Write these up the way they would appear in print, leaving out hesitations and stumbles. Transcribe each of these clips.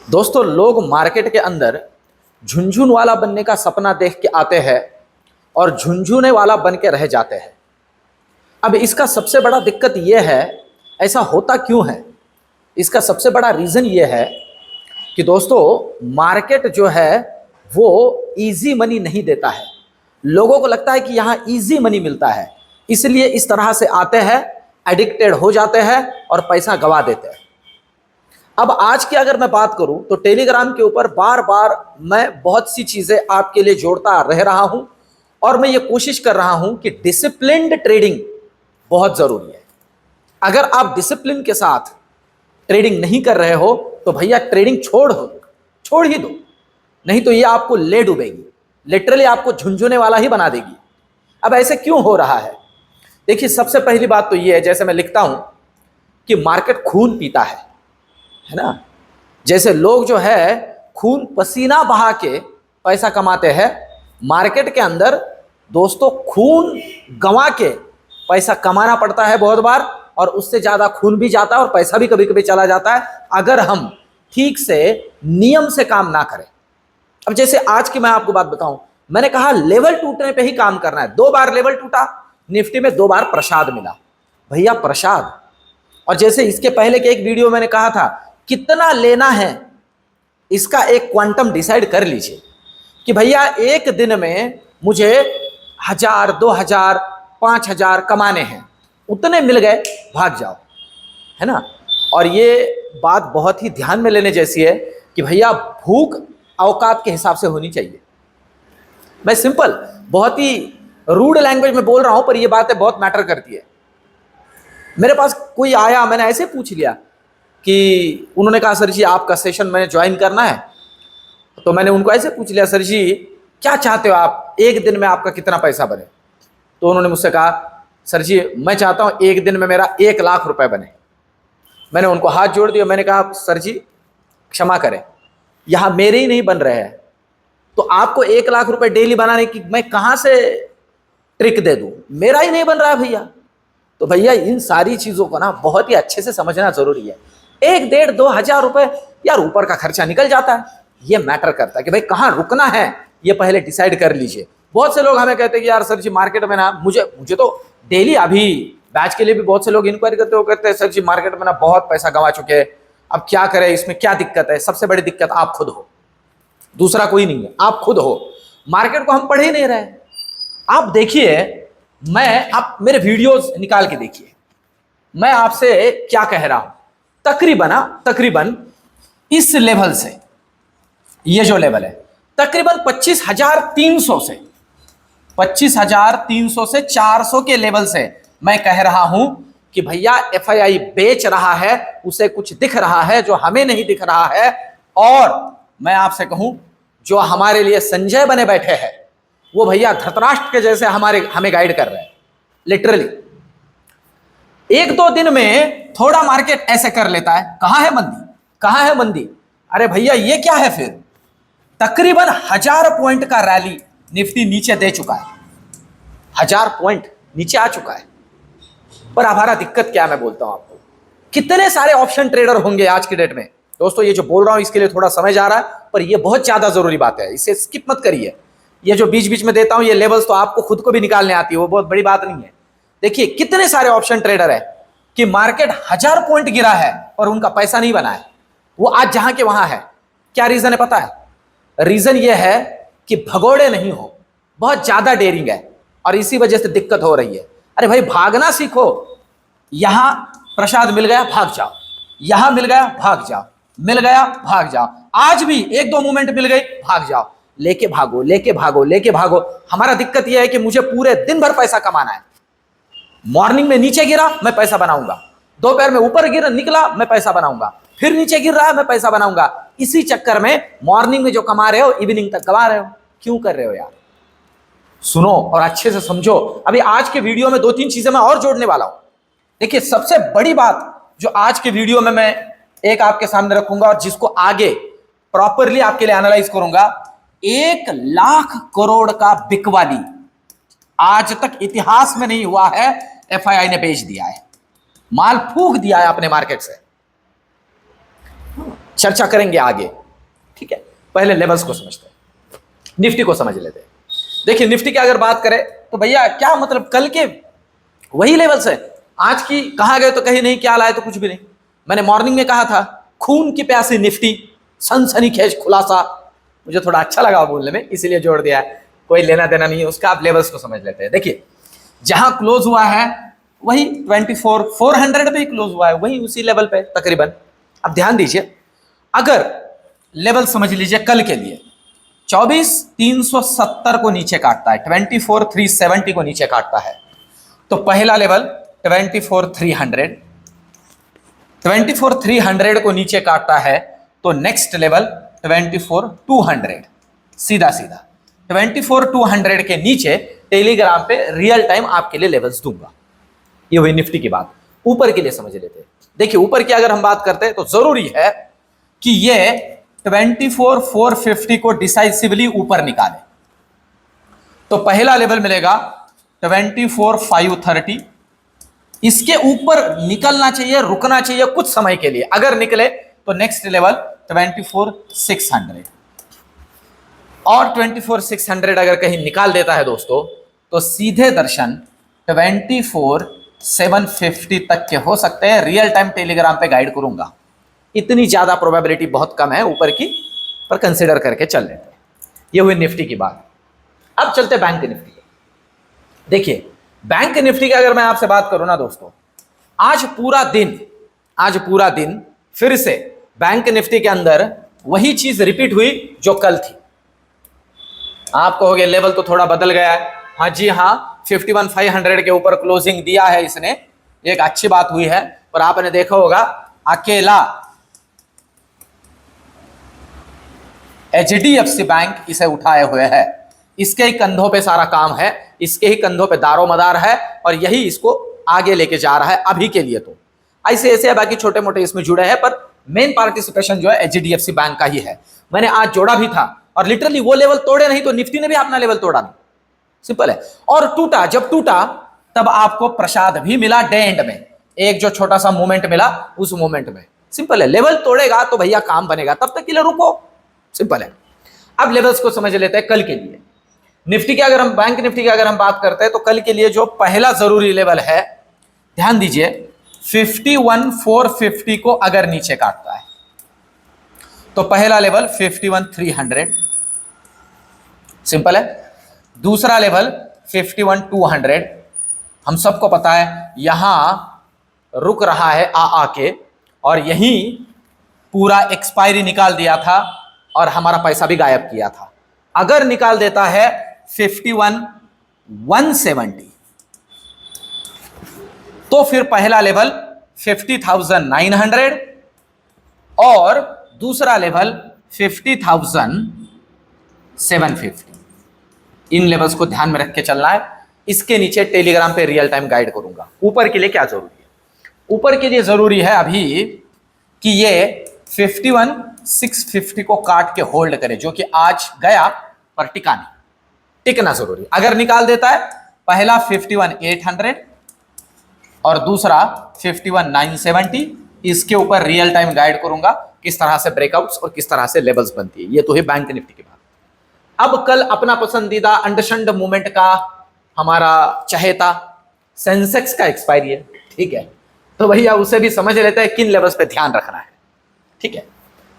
दोस्तों, लोग मार्केट के अंदर झुनझुन वाला बनने का सपना देख के आते हैं और झुनझुने वाला बन के रह जाते हैं। अब इसका सबसे बड़ा दिक्कत यह है, ऐसा होता क्यों है? इसका सबसे बड़ा रीज़न यह है कि दोस्तों, मार्केट जो है वो इजी मनी नहीं देता है। लोगों को लगता है कि यहाँ इजी मनी मिलता है, इसलिए इस तरह से आते हैं, एडिक्टेड हो जाते हैं और पैसा गवा देते हैं। अब आज की अगर मैं बात करूं तो टेलीग्राम के ऊपर बार बार मैं बहुत सी चीजें आपके लिए जोड़ता रह रहा हूं और मैं ये कोशिश कर रहा हूं कि डिसिप्लिन्ड ट्रेडिंग बहुत जरूरी है। अगर आप डिसिप्लिन के साथ ट्रेडिंग नहीं कर रहे हो तो भैया ट्रेडिंग छोड़ ही दो, नहीं तो ये आपको ले डूबेगी, लिटरली आपको झुंझुने वाला ही बना देगी। अब ऐसे क्यों हो रहा है? देखिए, सबसे पहली बात तो ये है, जैसे मैं लिखता हूं कि मार्केट खून पीता है ना। जैसे लोग जो है खून पसीना बहा के पैसा कमाते हैं, मार्केट के अंदर दोस्तों खून गंवा के पैसा कमाना पड़ता है बहुत बार, और उससे ज्यादा खून भी जाता है और पैसा भी कभी कभी चला जाता है अगर हम ठीक से नियम से काम ना करें। अब जैसे आज की मैं आपको बात बताऊं, मैंने कहा लेवल टूटने पे ही काम करना है। 2 बार लेवल टूटा, निफ्टी में 2 बार प्रसाद मिला, भैया प्रसाद। और जैसे इसके पहले के एक वीडियो मैंने कहा था, कितना लेना है इसका एक क्वांटम डिसाइड कर लीजिए कि भैया एक दिन में मुझे 1000, 2000, 5000 कमाने हैं, उतने मिल गए, भाग जाओ, है ना। और ये बात बहुत ही ध्यान में लेने जैसी है कि भैया भूख औकात के हिसाब से होनी चाहिए। मैं सिंपल बहुत ही रूड लैंग्वेज में बोल रहा हूं, पर ये बातें बहुत मैटर करती है। मेरे पास कोई आया, मैंने ऐसे पूछ लिया कि उन्होंने कहा सर जी आपका सेशन मैंने ज्वाइन करना है। तो मैंने उनको ऐसे पूछ लिया, सर जी क्या चाहते हो आप, एक दिन में आपका कितना पैसा बने? तो उन्होंने मुझसे कहा, सर जी मैं चाहता हूं एक दिन में मेरा 1 लाख रुपए बने। मैंने उनको हाथ जोड़ दिया, मैंने कहा सर जी क्षमा करें, यहां मेरे ही नहीं बन रहे हैं, तो आपको 1 लाख रुपए डेली बनाने की मैं कहां से ट्रिक दे दूं? मेरा ही नहीं बन रहा है भैया। तो भैया इन सारी चीजों को ना बहुत ही अच्छे से समझना जरूरी है। 1, 1.5, 2 हजार रुपए यार ऊपर का खर्चा निकल जाता है, ये मैटर करता है कि भाई कहां रुकना है ये पहले डिसाइड कर लीजिए। बहुत से लोग हमें कहते हैं कि यार सर जी मार्केट में ना मुझे तो डेली, अभी बैच के लिए भी बहुत से लोग इंक्वायरी करते हो, कहते हैं सर जी मार्केट में ना बहुत पैसा गंवा चुके हैं, अब क्या करें, इसमें क्या दिक्कत है? सबसे बड़ी दिक्कत आप खुद हो, दूसरा कोई नहीं है, आप खुद हो। मार्केट को हम पढ़ ही नहीं रहे। आप देखिए, आप मेरे वीडियोस निकाल के देखिए, मैं आपसे क्या कह रहा हूं। तकरीबन इस लेवल से, ये जो लेवल है तकरीबन 25,300 से 25,300 से 400 के लेवल से मैं कह रहा हूं कि भैया एफआईआई बेच रहा है, उसे कुछ दिख रहा है जो हमें नहीं दिख रहा है। और मैं आपसे कहूं, जो हमारे लिए संजय बने बैठे हैं वो भैया धृतराष्ट्र के जैसे हमें गाइड कर रहे हैं, लिटरली। 1-2 दिन में थोड़ा मार्केट ऐसे कर लेता है, कहां है मंदी, कहां है मंदी? अरे भैया ये क्या है फिर? तकरीबन 1000 पॉइंट का रैली निफ्टी नीचे दे चुका है, 1000 पॉइंट नीचे आ चुका है। पर हमारा दिक्कत क्या है, मैं बोलता हूं आपको, कितने सारे ऑप्शन ट्रेडर होंगे आज की डेट में। दोस्तों ये जो बोल रहा हूं इसके लिए थोड़ा समय जा रहा है, पर ये बहुत ज्यादा जरूरी बात है, इसे स्किप मत करिए। ये जो बीच बीच में देता हूं ये लेवल्स तो आपको खुद को भी निकालने आती है, वो बहुत बड़ी बात नहीं है। देखिए कितने सारे ऑप्शन ट्रेडर है कि मार्केट 1000 पॉइंट गिरा है और उनका पैसा नहीं बना है, वो आज जहां के वहां है। क्या रीजन है पता है? रीजन ये है कि भगोड़े नहीं हो, बहुत ज्यादा डेयरिंग है और इसी वजह से दिक्कत हो रही है। अरे भाई भागना सीखो, यहां प्रसाद मिल गया भाग जाओ, यहां मिल गया भाग जाओ, मिल गया भाग जाओ, आज भी 1-2 मूवमेंट मिल गई भाग जाओ, लेके भागो लेके भागो लेके भागो। हमारा दिक्कत यह है कि मुझे पूरे दिन भर पैसा कमाना है। मॉर्निंग में नीचे गिरा मैं पैसा बनाऊंगा, दोपहर में ऊपर गिरा निकला मैं पैसा बनाऊंगा, फिर नीचे गिर रहा है मैं पैसा बनाऊंगा। इसी चक्कर में मॉर्निंग में जो कमा रहे हो इवनिंग तक गवा रहे हो। क्यों कर रहे हो यार? सुनो और अच्छे से समझो। अभी आज के वीडियो में 2-3 चीजें मैं और जोड़ने वाला हूं। देखिए सबसे बड़ी बात जो आज के वीडियो में मैं एक आपके सामने रखूंगा और जिसको आगे प्रॉपरली आपके लिए एनालाइज करूंगा, 1 लाख करोड़ का बिकवाली आज तक इतिहास में नहीं हुआ है। एफआईआई ने बेच दिया है, माल फूंक दिया है अपने मार्केट से। चर्चा करेंगे आगे, ठीक है। पहले लेवल्स को समझते हैं, निफ्टी को समझ लेते हैं। देखिए निफ्टी की अगर बात करें तो भैया क्या मतलब कल के वही लेवल्स है, आज की कहा गए तो कहीं नहीं, क्या लाए तो कुछ भी नहीं। मैंने मॉर्निंग में कहा था खून की प्यासी निफ्टी, सनसनीखेज खुलासा, मुझे थोड़ा अच्छा लगा बोलने में इसलिए जोड़ दिया है, कोई लेना देना नहीं है उसका, आप लेवल्स को समझ लेते हैं। देखिए जहां क्लोज हुआ है वही 24,400 पे ही क्लोज हुआ है, वही उसी लेवल पे तकरीबन। अब ध्यान दीजिए, अगर लेवल समझ लीजिए कल के लिए 24,370 को नीचे काटता है, 24,370 को नीचे काटता है, तो पहला लेवल 24,300, 24,300 को नीचे काटता है तो नेक्स्ट लेवल 24,200, सीधा सीधा 24,200 के नीचे टेलीग्राम पे रियल टाइम आपके लिए लेवल्स दूंगा। ये हुई निफ्टी की बात। ऊपर के लिए समझ लेते हैं। देखिए ऊपर की अगर हम बात करते हैं तो जरूरी है कि ये 24,450 को डिसाइसिवली ऊपर निकाले, तो पहला लेवल मिलेगा 24,530, इसके ऊपर निकलना चाहिए, रुकना चाहिए कुछ समय के लिए, अगर निकले तो नेक्स्ट लेवल 24,600, और 24,600 अगर कहीं निकाल देता है दोस्तों तो सीधे दर्शन 24,750 तक के हो सकते हैं। रियल टाइम टेलीग्राम पे गाइड करूंगा, इतनी ज्यादा प्रोबेबिलिटी बहुत कम है ऊपर की, पर कंसिडर करके चल लेते हैं। ये हुई निफ्टी की बात। अब चलते बैंक निफ्टी। देखिए बैंक निफ्टी की अगर मैं आपसे बात करूं ना दोस्तों, आज पूरा दिन फिर से बैंक निफ्टी के अंदर वही चीज रिपीट हुई जो कल थी। आप कहोगे लेवल तो थोड़ा बदल गया है, हाँ जी हाँ, 51,500 के ऊपर क्लोजिंग दिया है इसने, एक अच्छी बात हुई है, पर आपने देखा होगा अकेला एचडीएफसी बैंक इसे उठाए हुए है, इसके ही कंधों पे सारा काम है, इसके ही कंधों पे दारोमदार है, और यही इसको आगे लेके जा रहा है अभी के लिए। तो ऐसे ऐसे बाकी छोटे मोटे इसमें जुड़े हैं, पर मेन पार्टिसिपेशन जो है एचडीएफसी बैंक का ही है। मैंने आज जोड़ा भी था, और लिटरली वो लेवल तोड़े नहीं तो निफ्टी ने भी अपना लेवल तोड़ा नहीं, सिंपल है। और टूटा, जब टूटा तब आपको प्रसाद भी मिला डे एंड में, एक जो छोटा सा मूवमेंट मिला उस मूवमेंट में, सिंपल है। लेवल तोड़ेगा तो भैया काम बनेगा, तब तक के लिए रुको, सिंपल है। अब लेवल्स को समझ लेते हैं कल के लिए। निफ्टी की अगर हम बैंक निफ्टी की अगर हम बात करते हैं तो कल के लिए जो पहला जरूरी लेवल है, ध्यान दीजिए, 51,450 को अगर नीचे काटता है तो पहला लेवल 51,300, सिंपल है। दूसरा लेवल 51,200, हम सबको पता है यहां रुक रहा है आके, और यहीं पूरा एक्सपायरी निकाल दिया था और हमारा पैसा भी गायब किया था। अगर निकाल देता है 51,170 तो फिर पहला लेवल 50,900 और दूसरा लेवल 50,750। इन लेवल्स को ध्यान में रख के चलना है। इसके नीचे टेलीग्राम पे रियल टाइम गाइड करूंगा। ऊपर के लिए क्या जरूरी है? ऊपर के लिए जरूरी है अभी कि ये 51,650 को काट के होल्ड करे, जो कि आज गया पर टिका नहीं, टिकना जरूरी। अगर निकाल देता है पहला 51,800 और दूसरा 51,970, इसके ऊपर रियल टाइम गाइड करूंगा किस तरह से ब्रेकआउट्स और किस तरह से लेवल्स बनती है। ये तो है बैंक निफ्टी की बात। अब कल अपना पसंदीदा अंडरस्टैंड मूवमेंट का हमारा चहेता सेंसेक्स का एक्सपायरी है, ठीक है, तो भैया उसे भी समझ लेते हैं किन लेवल्स पे ध्यान रखना है, ठीक है।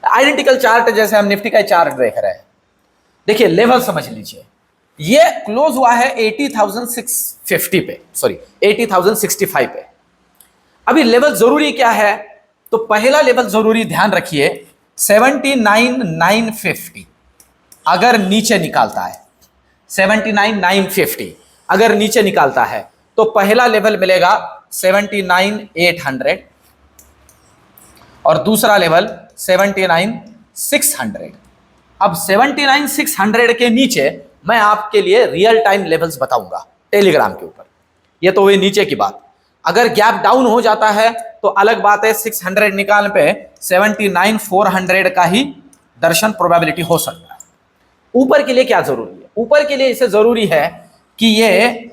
आइडेंटिकल चार्ट जैसे हम निफ्टी का चार्ट देख रहे हैं, देखिए लेवल समझ लीजिए, ये क्लोज हुआ है 80,650 पे, सॉरी 80,065 पे। अभी लेवल जरूरी क्या है? तो पहला लेवल जरूरी ध्यान रखिए 79,950 अगर नीचे निकालता है, 79,950 अगर नीचे निकालता है तो पहला लेवल मिलेगा 79,800 और दूसरा लेवल 79,600। अब 79,600 के नीचे मैं आपके लिए रियल टाइम लेवल्स बताऊंगा टेलीग्राम के ऊपर। ये तो हुई नीचे की बात। अगर गैप डाउन हो जाता है तो अलग बात है, 600 निकाल पे 79,400 का ही दर्शन प्रोबेबिलिटी हो सकता है। ऊपर के लिए क्या जरूरी है? ऊपर के लिए इसे जरूरी है कि ये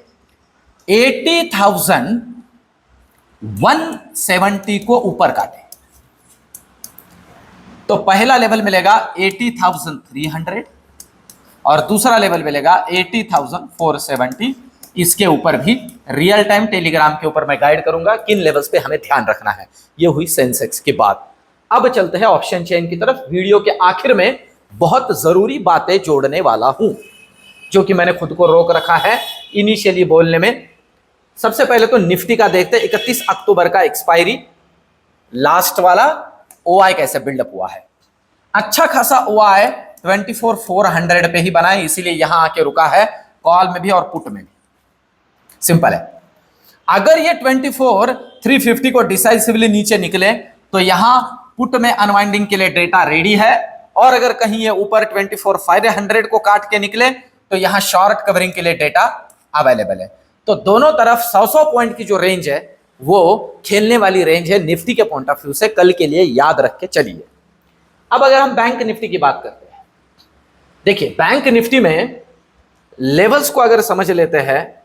80,170 को ऊपर काटे। तो पहला लेवल मिलेगा 80,300 और दूसरा लेवल मिलेगा 80,470। इसके ऊपर भी रियल टाइम टेलीग्राम के ऊपर मैं गाइड करूंगा किन लेवल्स पे हमें ध्यान रखना है। ये हुई सेंसेक्स की बात। अब चलते हैं ऑप्शन चेन की तरफ। वीडियो के आखिर में बहुत जरूरी बातें जोड़ने वाला हूं जो कि मैंने खुद को रोक रखा है इनिशियली बोलने में। सबसे पहले तो निफ्टी का देखते हैं, 31 अक्टूबर का एक्सपायरी, लास्ट वाला ओआई कैसे बिल्डअप हुआ है। अच्छा खासा ओआई 24,400 पे ही बना है, इसीलिए यहां आके रुका है, कॉल में भी और पुट में भी। सिंपल है। अगर ये 24,350 को डिसाइसिवली नीचे निकले तो यहां पुट में अनवाइंडिंग के लिए डेटा रेडी है, और अगर कहीं ये ऊपर 24,500 को काट के निकले तो यहां शॉर्ट कवरिंग के लिए डेटा अवेलेबल है। तो दोनों तरफ 100 पॉइंट की जो रेंज है वो खेलने वाली रेंज है निफ्टी के पॉइंट ऑफ व्यू से, कल के लिए याद रख के चलिए। अब अगर हम बैंक निफ्टी की बात करते हैं, देखिए बैंक निफ्टी में लेवल्स को अगर समझ लेते हैं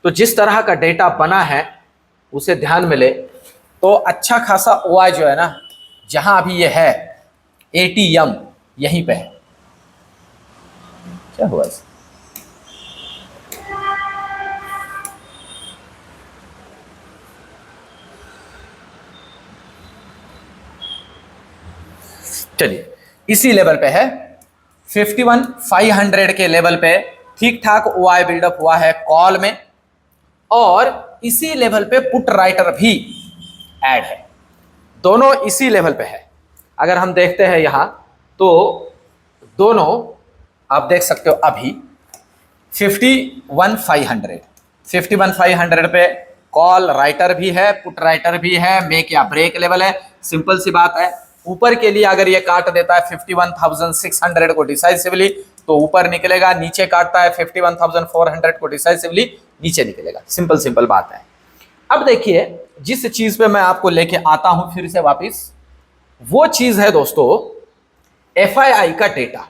तो जिस तरह का डेटा बना है उसे ध्यान में ले तो अच्छा खासा ओआई जो है ना, जहां अभी ये है एटीएम यहीं पे है। क्या हुआ इसे? चलिए इसी लेवल पे है, 51,500 के लेवल पे ठीक ठाक ओआई बिल्डअप हुआ है कॉल में, और इसी लेवल पे पुट राइटर भी ऐड है, दोनों इसी लेवल पे है। अगर हम देखते हैं यहां तो दोनों आप देख सकते हो अभी 51,500 पे कॉल राइटर भी है, पुट राइटर भी है, मेक या ब्रेक लेवल है। सिंपल सी बात है, ऊपर के लिए अगर ये काट देता है 51,600 को डिसाइसिवली तो ऊपर निकलेगा, नीचे काटता है 51,400 को डिसाइसिवली नीचे निकलेगा। सिंपल बात है। अब देखिए जिस चीज पे मैं आपको लेके आता हूं फिर से वापिस, वो चीज है दोस्तों एफआईआई का डेटा।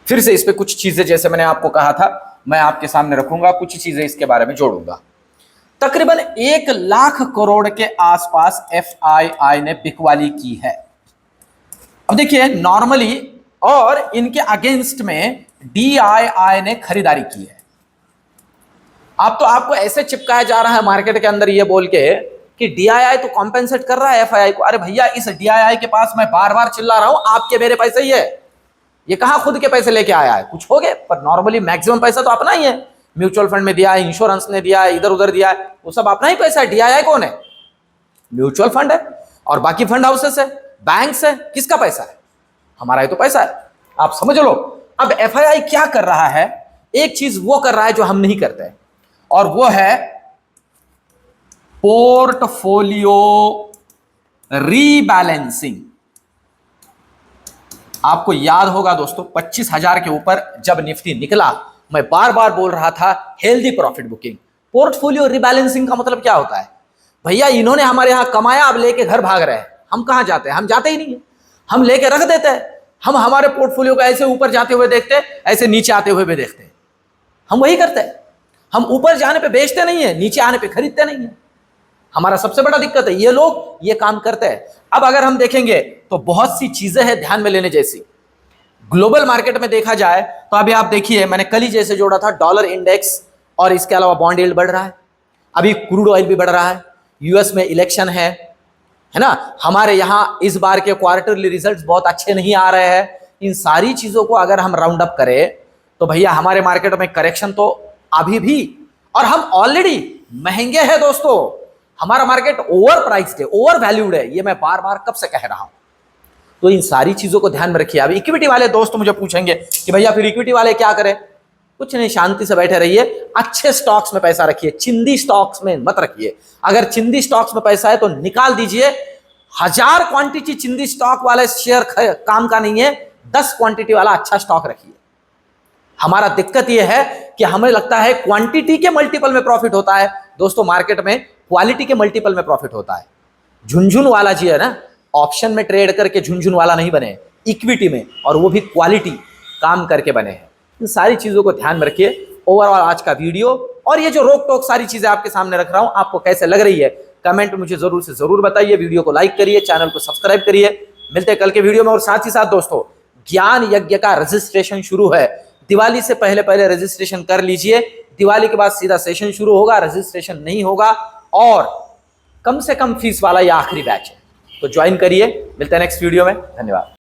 फिर से इस पे कुछ चीजें जैसे मैंने आपको कहा था मैं आपके सामने रखूंगा, कुछ चीजें इसके बारे में जोड़ूंगा। तकरीबन 1 लाख करोड़ के आसपास एफआईआई ने बिकवाली की है। अब देखिए नॉर्मली, और इनके अगेंस्ट में डीआईआई ने खरीदारी की है। अब तो आपको ऐसे चिपकाया जा रहा है मार्केट के अंदर ये बोल के कि डीआईआई तो कॉम्पेंसेट कर रहा है एफआईआई को। अरे भैया इस डीआईआई के पास मैं बार बार चिल्ला रहा हूं आपके मेरे पैसे ही है, ये कहां खुद के पैसे लेके आया है, कुछ हो गए, पर नॉर्मली मैक्सिमम पैसा तो अपना ही है। म्यूचुअल फंड में दिया है, इंश्योरेंस ने दिया है, इधर उधर दिया है, वो सब अपना ही पैसा है। डीआईआई कौन है? म्यूचुअल फंड है और बाकी फंड हाउसेस है, बैंक्स है, किसका पैसा है? हमारा ही तो पैसा है, आप समझ लो। अब एफआईआई क्या कर रहा है, एक चीज वो कर रहा है जो हम नहीं करते, और वो है पोर्टफोलियो रीबैलेंसिंग। आपको याद होगा दोस्तों 25,000 के ऊपर जब निफ्टी निकला, मैं बार बार बोल रहा था healthy profit booking. Portfolio rebalancing का मतलब क्या होता है? भैया इन्होंने हमारे यहां कमाया, अब लेके घर भाग रहे हैं, हम कहां जाते हैं? हम जाते ही नहीं है, हम लेके रख देते हैं। हम हमारे पोर्टफोलियो को ऐसे ऊपर जाते हुए देखते हैं, ऐसे नीचे आते हुए भी देखते हैं, हम वही करते हैं। हम ऊपर जाने पे बेचते नहीं है, नीचे आने पे खरीदते नहीं है। हमारा सबसे बड़ा दिक्कत है, ये लोग ये काम करते हैं। अब अगर हम देखेंगे तो बहुत सी चीजें हैं ध्यान में लेने जैसी। ग्लोबल मार्केट में देखा जाए तो अभी आप देखिए, मैंने कल ही जैसे जोड़ा था, डॉलर इंडेक्स और इसके अलावा बॉन्ड यील्ड बढ़ रहा है, अभी क्रूड ऑयल भी बढ़ रहा है, यूएस में इलेक्शन है ना, हमारे यहां इस बार के क्वार्टरली रिजल्ट्स बहुत अच्छे नहीं आ रहे हैं। इन सारी चीजों को अगर हम राउंड अप करें तो भैया हमारे मार्केट में करेक्शन तो अभी भी, और हम ऑलरेडी महंगे हैं दोस्तों। हमारा मार्केट ओवर प्राइस्ड है, ओवर वैल्यूड है, ये मैं बार बार कब से कह रहा हूं। तो इन सारी चीजों को ध्यान में रखिए। अब इक्विटी वाले दोस्त मुझे पूछेंगे कि भैया फिर इक्विटी वाले क्या करें? कुछ नहीं, शांति से बैठे रहिए, अच्छे स्टॉक्स में पैसा रखिए, चिंदी स्टॉक्स में मत रखिए। अगर चिंदी स्टॉक्स में पैसा है तो निकाल दीजिए। 1000 क्वांटिटी चिंदी स्टॉक वाले शेयर काम का नहीं है, 10 क्वांटिटी वाला अच्छा स्टॉक रखिए। हमारा दिक्कत यह है कि हमें लगता है क्वांटिटी के मल्टीपल में प्रॉफिट होता है। दोस्तों मार्केट में क्वालिटी के मल्टीपल में प्रॉफिट होता है। झुनझुन वाला जी है ना, ऑप्शन में ट्रेड करके झुनझुन वाला नहीं बने, इक्विटी में, और वो भी क्वालिटी काम करके बने हैं। इन सारी चीजों को ध्यान में रखिए। ओवरऑल आज का वीडियो और ये जो रोक टोक सारी चीजें आपके सामने रख रहा हूं, आपको कैसे लग रही है कमेंट मुझे जरूर से जरूर बताइए। वीडियो को लाइक करिए, चैनल को सब्सक्राइब करिए। मिलते हैं कल के वीडियो में। और साथ ही साथ दोस्तों, ज्ञान यज्ञ का रजिस्ट्रेशन शुरू है, दिवाली से पहले पहले रजिस्ट्रेशन कर लीजिए। दिवाली के बाद सीधा सेशन शुरू होगा, रजिस्ट्रेशन नहीं होगा, और कम से कम फीस वाला ये आखिरी बैच है, तो ज्वाइन करिए। मिलते हैं नेक्स्ट वीडियो में, धन्यवाद।